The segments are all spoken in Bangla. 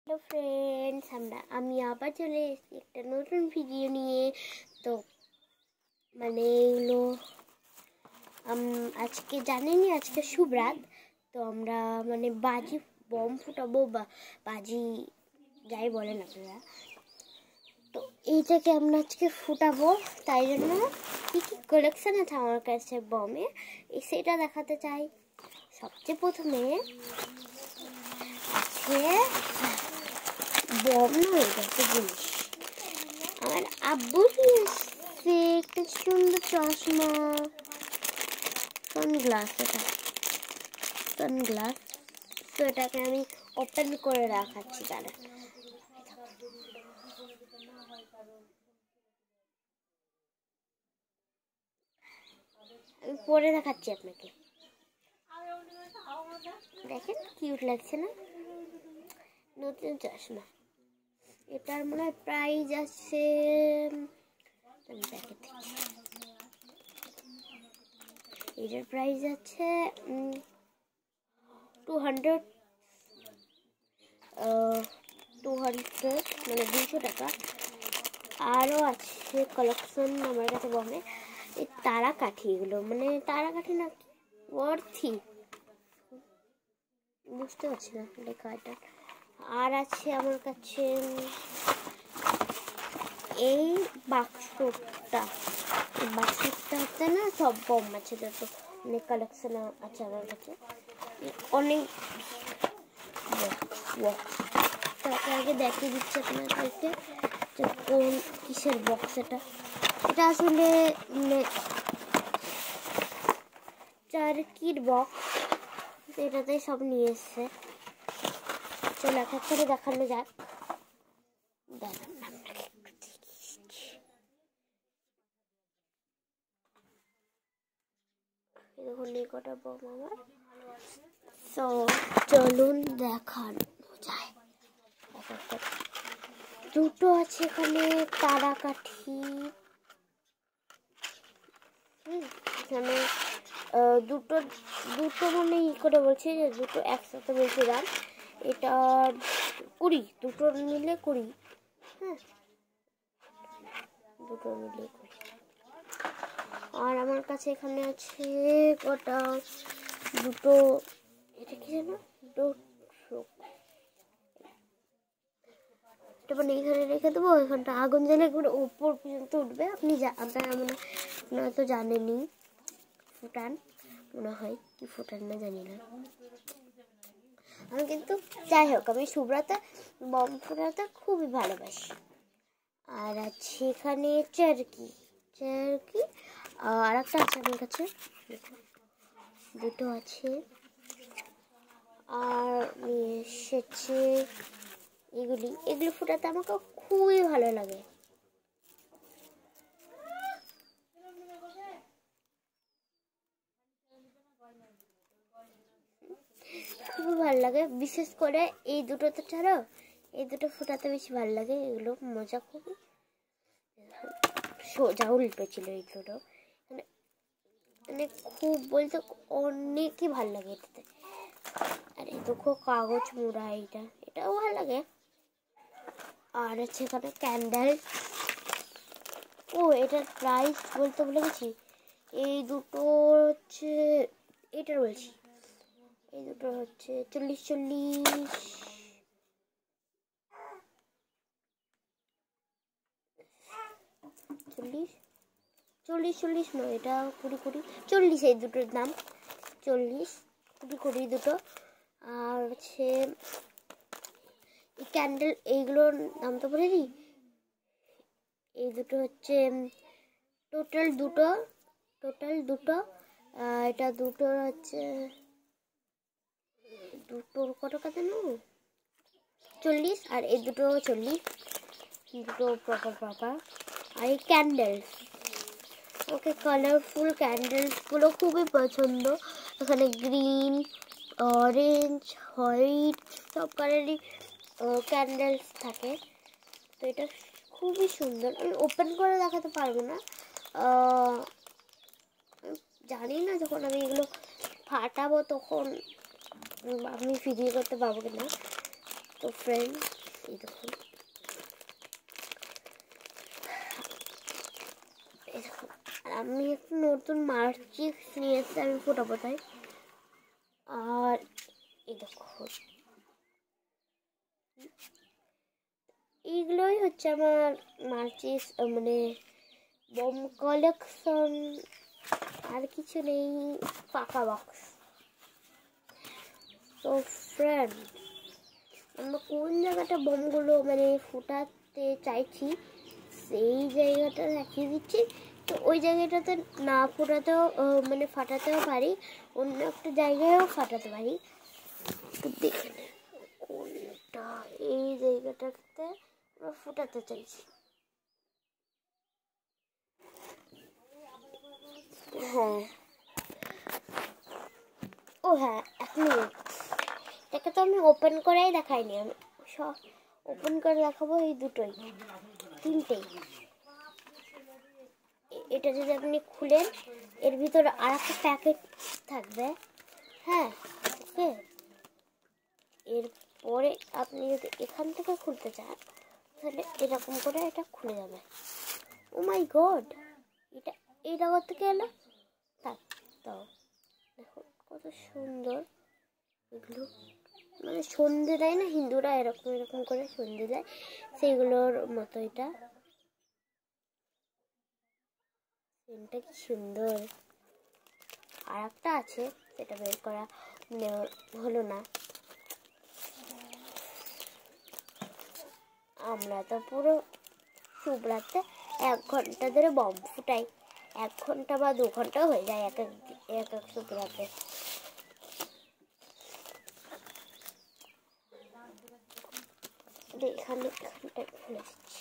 হ্যালো ফ্রেন্ডস, আমি আবার চলে এসেছি একটা নতুন ভিডিও নিয়ে। তো এগুলো আজকে জানেনই, আজকে শুভ রাত। তো আমরা বাজি বম ফুটাবো বা বাজি যাই বলেন আপনারা। তো এইটাকে আমরা আজকে ফুটাবো, তাই জন্য কী কী কালেকশান আছে আমার কাছে বমে সেটা দেখাতে চাই। সবচেয়ে প্রথমে আছে বম নয়, একটা জিনিস আমার আব্বু নিয়ে এসছে, একটা সুন্দর চশমা, সানগ্লাস। সানগ্লাস। তো এটাকে আমি ওপেন করে রাখাচ্ছি, তারা আমি পরে দেখাচ্ছি আপনাকে। দেখেন কিউট লাগছে না? নতুন চশমা। এটার মনে হয় প্রাইস আছে, এটার প্রাইস আছে 200 200 টাকা। আরও আছে কালেকশন আমার কাছে বমে, এই তারা কাঠি, এগুলো তারা কাঠি না, অর্থি বুঝতে পারছি না লেখা এটা। আর আছে আমার কাছে এই বাক্সটা হচ্ছে না, সব বম আছে, যত অনেক কালেকশন আছে আমার কাছে, অনেক তাকে আগে দেখিয়ে দিচ্ছি আপনাদেরকে যে কোন কিসের বক্স। এটা আসলে চারকির বক্স, এটাতে সব নিয়ে এসছে। চলো এক এক করে দেখানো যাক। দেখুন এই কটা বম আমার। তো চলুন দেখানো যায়। দুটো আছে এখানে তারা কাঠি, এখানে দুটো ই করে বলছি যে দুটো একসাথে বলছিলাম, এটা 20, দুটো মিলে 20। হ্যাঁ, দুটো মিলে 20। আর আমার কাছে এখানে আছে কটা, দুটো, এটা কি জানো, এইখানে রেখে দেবো। এখানটা আগুন জ্বালে করে উপর পর্যন্ত উঠবে। আপনারা তো জানেনই, ফুটান মনে হয়, কি ফুটান না জানি না আমি, কিন্তু যাই হোক আমি শুভ্রাতে বম ফুটাতে খুবই ভালোবাসি। আর আছে এখানে চারকি, আর একটা আছে আমার কাছে, দুটো আছে। আর নিয়ে এসেছে এগুলি ফুটাতে আমাকে খুবই ভালো লাগে। খুবই ভালো লাগে, বিশেষ করে এই দুটোতে ছাড়াও এই দুটো ফুটাতে বেশি ভালো লাগে। এগুলো মজা খুবই, সোজা উল্টো ছিল এই দুটো, খুব বলতে অনেকই ভালো লাগে এটাতে। আর এই দুটো কাগজ মোড়া, এটাও ভালো লাগে। আর হচ্ছে এখানে ক্যান্ডেল। ও, এটার প্রাইস বলতে ভুলে গেছি। এই দুটো হচ্ছে, এটার বলছি, এই দুটো হচ্ছে 40 নয়, এটা 20 40, এই দুটোর দাম 40 20 দুটো। আর হচ্ছে এই ক্যান্ডেল, এইগুলোর দাম তো বলে দিই। এই দুটো হচ্ছে টোটাল দুটো, এটা দুটোর হচ্ছে, দুটোর কত টাকা দেন, 40। আর এই দুটো 40, দুটো প্রপার। আর এই ক্যান্ডেলস, ওকে, কালারফুল ক্যান্ডেলসগুলো খুবই পছন্দ। এখানে গ্রিন, অরেঞ্জ, হোয়াইট সব কালারই ক্যান্ডেলস থাকে। তো এটা খুবই সুন্দর। আমি ওপেন করে দেখাতে পারবো না, জানি না যখন আমি এগুলো ফাটাবো তখন আমি ভিডিও করতে পারবো কিনা। তো ফ্রেন্ড এই দেখুন, আমি একটা নতুন মার্চিক্স নিয়ে এসেছি, আমি ফোটাবো তাই। আর এই দেখুন, এইগুলোই হচ্ছে আমার মার্চিক্স মানে বম কালেকশন, আর কিছু নেই, ফাঁকা বক্স। তো ফ্রেন্ড, আমরা কোন জায়গাটা বোমগুলো মানে ফোটাতে চাইছি সেই জায়গাটা দেখিয়ে দিচ্ছি। তো ওই জায়গাটাতে না ফোটাতেও মানে ফাটাতেও পারি, অন্য একটা জায়গায়ও ফাটাতে পারি। তো দেখে নে কোনটা, এই জায়গাটাতে আমরা ফোটাতে চাইছি। হ্যাঁ, ও হ্যাঁ, 1 মিনিট, এটাকে তো আমি ওপেন করেই দেখাইনি, আমি সব ওপেন করে দেখাবো। এই দুটোই, তিনটেই। এটা যদি আপনি খুলেন, এর ভিতরে আর একটা প্যাকেট থাকবে। হ্যাঁ, ওকে। এরপরে আপনি যদি এখান থেকে খুলতে চান, তাহলে এরকম করে এটা খুলে যাবে। ও মাই গড, এটা এই জায়গা থেকে এলো। তাও দেখুন কত সুন্দর। এগুলো মানে সন্ধে দেয় না হিন্দুরা, এরকম এরকম করে সন্ধে দেয়, সেইগুলোর মতো এটা। পেনটা কি সুন্দর। আর একটা আছে, সেটা বের করা মানে হলো না। আমরা তো পুরো শুভ রাতে 1 ঘন্টা ধরে বম ফুটাই, 1 ঘন্টা বা 2 ঘন্টা হয়ে যায় এক এক শুভ রাতে। এখানটায় খুলে দিচ্ছি।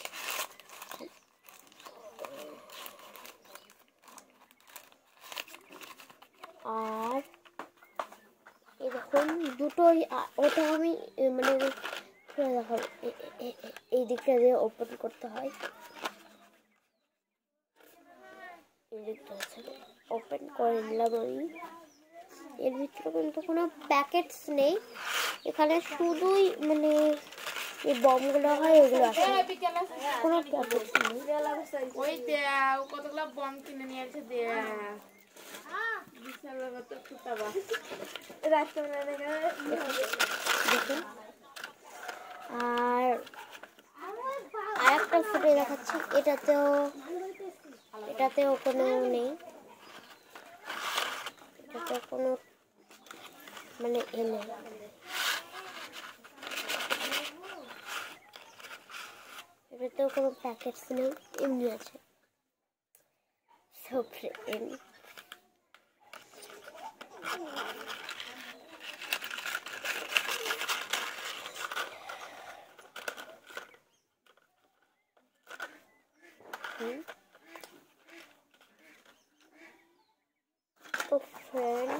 আর এই দেখুন দুটোই, ওটা আমি মানে দেখুন এই দিকটা দিয়ে ওপেন করতে হয়, এই দিকটা আছে, ওপেন করে নিলাম আমি। এর ভিতরে কিন্তু কোনো প্যাকেটস নেই, এখানে শুধুই মানে এই বমগুলো হয় ওগুলো আছে, কোনো প্যাকেটস নেই। ওই কতগুলো বম কিনে নিয়ে এসে দেখুন, আর একটা ফুটে দেখাচ্ছি, এটাতেও কোনো নেই, এটাতে কোনো মানে নেই, এটাতেও কোনো প্যাকেটস নেই, এমনি আছে। সব ফ্রেন্ড, তো ফ্রেন্ড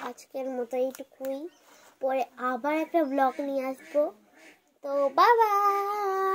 আজকের মতো এইটুকুই, পরে আবার একটা ব্লগ নিয়ে আসবো। তো বাই বাই।